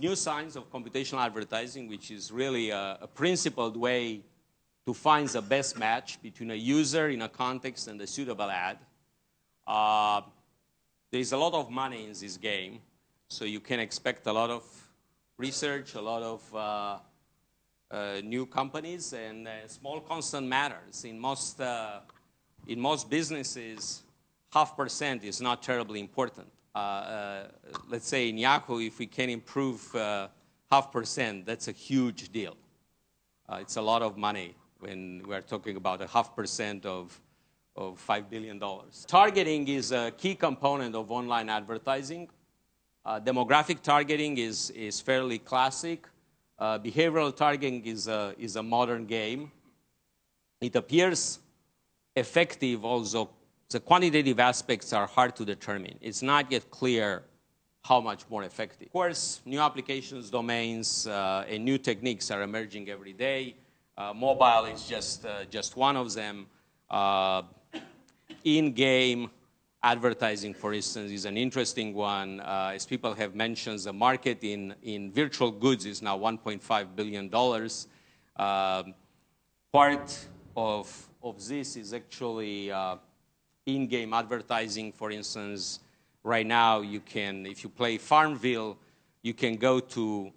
new science of computational advertising, which is really a principled way to find the best match between a user in a context and a suitable ad. There's a lot of money in this game, so you can expect a lot of research, a lot of new companies, and small constant matters. In most businesses, 0.5% is not terribly important. Let's say in Yahoo, if we can improve 0.5%, that's a huge deal. It's a lot of money when we're talking about 0.5% of $5 billion. Targeting is a key component of online advertising. Demographic targeting is fairly classic. Behavioral targeting is a modern game. It appears effective, although the quantitative aspects are hard to determine. It's not yet clear how much more effective. Of course, new applications, domains, and new techniques are emerging every day. Mobile is just one of them. In-game advertising, for instance, is an interesting one. As people have mentioned, the market in virtual goods is now $1.5 billion. Part of this is actually in-game advertising. For instance, right now, you can, if you play Farmville, you can go to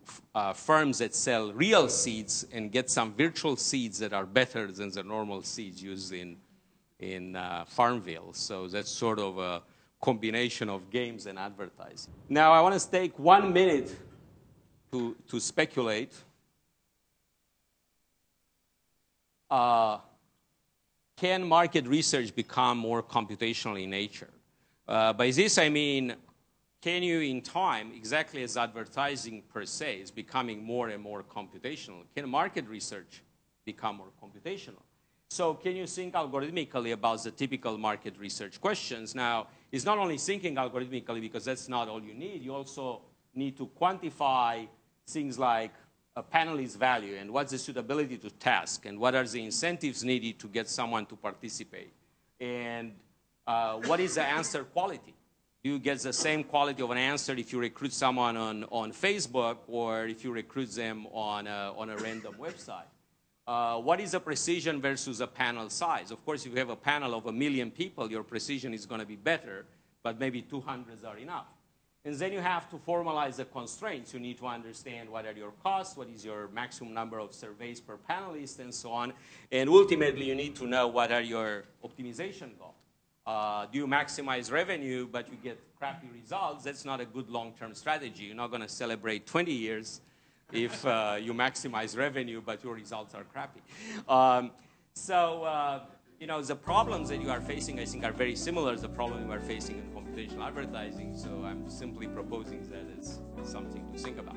firms that sell real seeds and get some virtual seeds that are better than the normal seeds used in Farmville. So that's sort of a combination of games and advertising. Now, I want to take 1 minute to speculate. Can market research become more computational in nature? By this, I mean, can you, in time, exactly as advertising per se is becoming more and more computational, can market research become more computational? So can you think algorithmically about the typical market research questions? Now, it's not only thinking algorithmically, because that's not all you need. You also need to quantify things like a panelist's value and what's the suitability to task and what are the incentives needed to get someone to participate. And what is the answer quality? Do you get the same quality of an answer if you recruit someone on Facebook or if you recruit them on a random website? What is the precision versus a panel size? Of course, if you have a panel of 1 million people, your precision is going to be better, but maybe 200 are enough. And then you have to formalize the constraints. You need to understand what are your costs, what is your maximum number of surveys per panelist, and so on. And ultimately, you need to know what are your optimization goals. Do you maximize revenue, but you get crappy results? That's not a good long-term strategy. You're not going to celebrate 20 years if you maximize revenue, but your results are crappy. You know, the problems that you are facing, I think, are very similar to the problem you are facing in computational advertising. So I'm simply proposing that as something to think about.